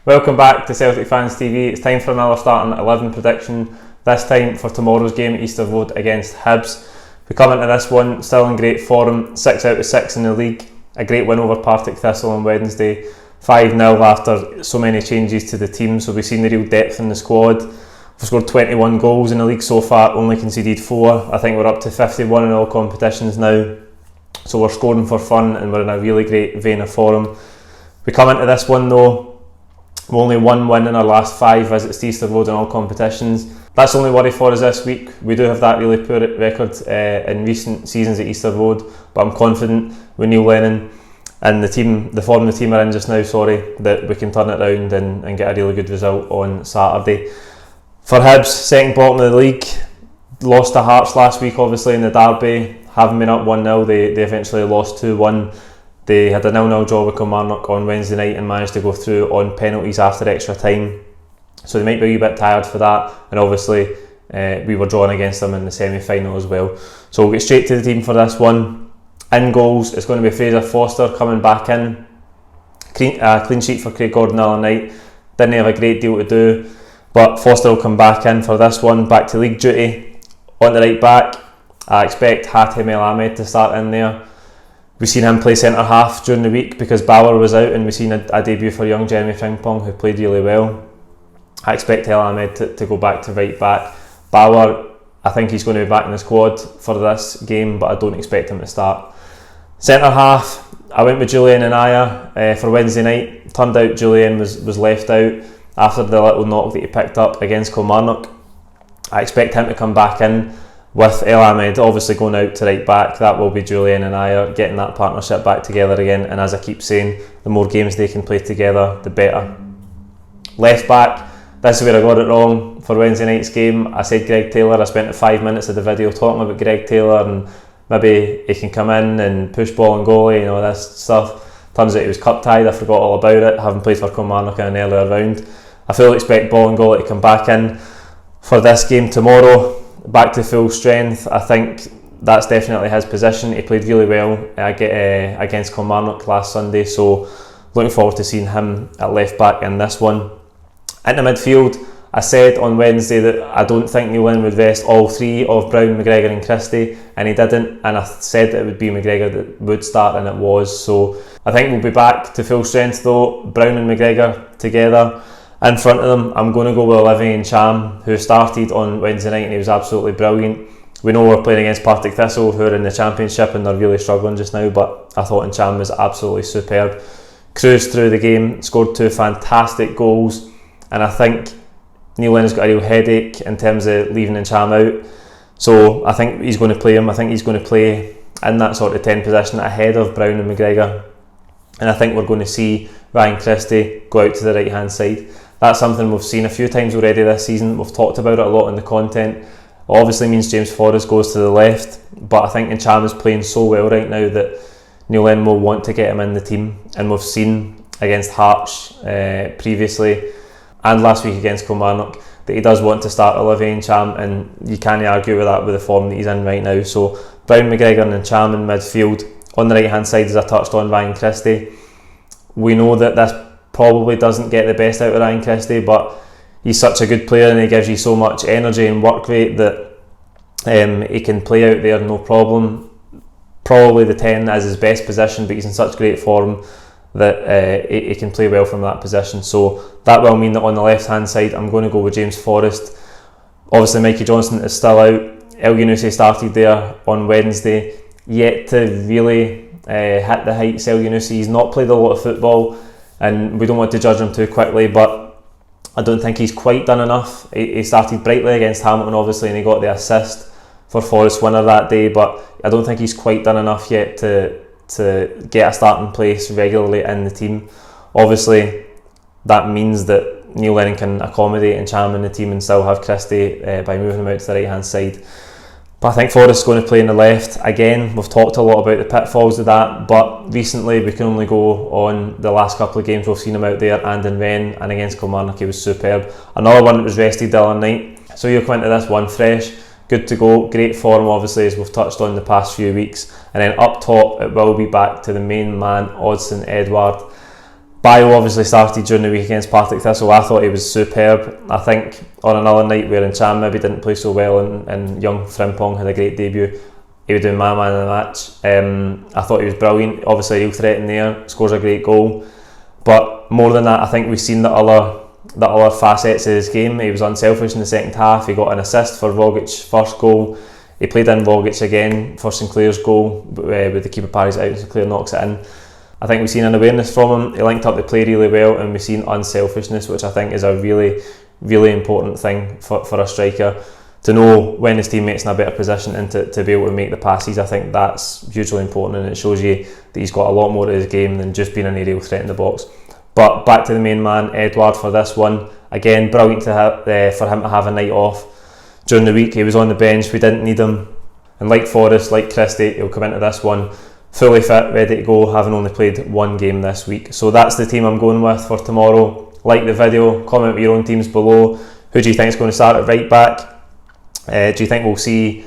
Welcome back to Celtic Fans TV. It's time for another starting 11 prediction, this time for tomorrow's game at Easter Road against Hibs. We come into this one still in great form, 6 out of 6 in the league, a great win over Partick Thistle on Wednesday, 5-0 after so many changes to the team, so we've seen the real depth in the squad. We've scored 21 goals in the league so far, only conceded 4. I think we're up to 51 in all competitions now, so we're scoring for fun and we're in a really great vein of form. We come into this one though, we've only one win in our last 5 visits to Easter Road in all competitions. That's the only worry for us this week. We do have that really poor record in recent seasons at Easter Road, but I'm confident with Neil Lennon and the form the team are in just now, that we can turn it around and get a really good result on Saturday. For Hibs, second bottom of the league, lost to Hearts last week obviously in the derby, having been up 1-0, they eventually lost 2-1. They had a 0-0 draw with Kilmarnock on Wednesday night and managed to go through on penalties after extra time. So they might be a wee bit tired for that. And obviously we were drawn against them in the semi-final as well. So we'll get straight to the team for this one. In goals, it's going to be Fraser Foster coming back in. Clean sheet for Craig Gordon the other night. Didn't have a great deal to do. But Foster will come back in for this one. Back to league duty. On the right back, I expect Hatem El Ahmed to start in there. We've seen him play centre half during the week because Bauer was out, and we've seen a debut for young Jeremy Frimpong who played really well. I expect El Ahmed to go back to right back. Bauer, I think he's going to be back in the squad for this game, but I don't expect him to start. Centre half, I went with Julian and Aya for Wednesday night. Turned out Julian was left out after the little knock that he picked up against Kilmarnock. I expect him to come back in with El Ahmed obviously going out to right back. That will be Julian and I getting that partnership back together again, and as I keep saying, the more games they can play together the better. Left back, this is where I got it wrong for Wednesday night's game. I said Greg Taylor. I spent 5 minutes of the video talking about Greg Taylor and maybe he can come in and push ball and goalie and all this stuff. Turns out he was cup tied. I forgot all about it, having played for Kilmarnock in an earlier round. I fully expect ball and goalie to come back in for this game tomorrow. Back to full strength. I think that's definitely his position. He played really well against Kilmarnock last Sunday, so looking forward to seeing him at left back in this one. In the midfield, I said on Wednesday that I don't think Neil Lennon would rest all 3 of Brown, McGregor and Christie, and he didn't, and I said that it would be McGregor that would start, and it was. So I think we'll be back to full strength though, Brown and McGregor together. In front of them, I'm going to go with Olivier Ntcham, who started on Wednesday night and he was absolutely brilliant. We know we're playing against Partick Thistle, who are in the Championship and they're really struggling just now, but I thought Ntcham was absolutely superb. Cruised through the game, scored 2 fantastic goals, and I think Neil Lennon's got a real headache in terms of leaving Ntcham out. So I think he's going to play him. I think he's going to play in that sort of 10 position ahead of Brown and McGregor. And I think we're going to see Ryan Christie go out to the right hand side. That's something we've seen a few times already this season. We've talked about it a lot in the content. It obviously means James Forrest goes to the left, but I think Ntcham is playing so well right now that Neil Lennon will want to get him in the team, and we've seen against Hearts previously and last week against Kilmarnock that he does want to start Olivier Ntcham, and you can't argue with that with the form that he's in right now. So Brown, McGregor and Ntcham in midfield. On the right hand side, as I touched on, Ryan Christie. We know that this probably doesn't get the best out of Ryan Christie, but he's such a good player and he gives you so much energy and work rate that he can play out there no problem. Probably the 10 is his best position, but he's in such great form that he can play well from that position. So that will mean that on the left hand side I'm going to go with James Forrest. Obviously Mikey Johnson is still out. El Yunusi started there on Wednesday, yet to really hit the heights. El Yunusi, he's not played a lot of football and we don't want to judge him too quickly, but I don't think he's quite done enough. He started brightly against Hamilton obviously and he got the assist for Forest winner that day, but I don't think he's quite done enough yet to get a starting place regularly in the team. Obviously that means that Neil Lennon can accommodate Ntcham in the team and still have Christie by moving him out to the right hand side. But I think Forrest is going to play in the left. Again, we've talked a lot about the pitfalls of that, but recently we can only go on the last couple of games we've seen him out there, and in Rennes and against Kilmarnock he was superb. Another one that was rested the other night, so you'll come into this one fresh, good to go, great form obviously as we've touched on the past few weeks. And then up top it will be back to the main man, Odsonne Edouard. Bio obviously started during the week against Partick Thistle. I thought he was superb. I think on another night where Cham maybe didn't play so well and young Frimpong had a great debut, he would do my man of the match. I thought he was brilliant. Obviously, real threat in there, scores a great goal. But more than that, I think we've seen the other facets of his game. He was unselfish in the second half. He got an assist for Vogic's first goal. He played in Vogic again for Sinclair's goal with the keeper parries out and Sinclair knocks it in. I think we've seen an awareness from him. He linked up the play really well, and we've seen unselfishness, which I think is a really, really important thing for a striker. To know when his teammate's in a better position and to be able to make the passes, I think that's hugely important, and it shows you that he's got a lot more to his game than just being an aerial threat in the box. But back to the main man, Edouard, for this one. Again, brilliant for him to have a night off during the week. He was on the bench, we didn't need him. And like Forrest, like Christie, he'll come into this one fully fit, ready to go, having only played one game this week. So that's the team I'm going with for tomorrow. Like the video, comment with your own teams below. Who do you think is going to start at right back? Do you think we'll see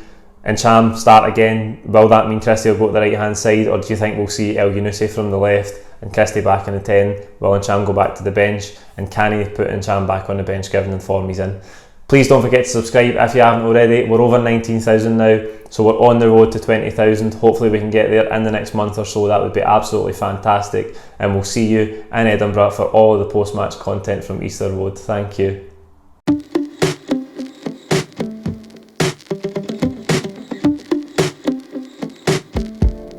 Cham start again? Will that mean Christie will go to the right hand side, or do you think we'll see El Yunusi from the left and Christie back in the 10? Will Cham go back to the bench, and can he put Cham back on the bench given the form he's in? Please don't forget to subscribe if you haven't already. We're over 19,000 now, so we're on the road to 20,000. Hopefully we can get there in the next month or so. That would be absolutely fantastic, and we'll see you in Edinburgh for all of the post-match content from Easter Road. Thank you.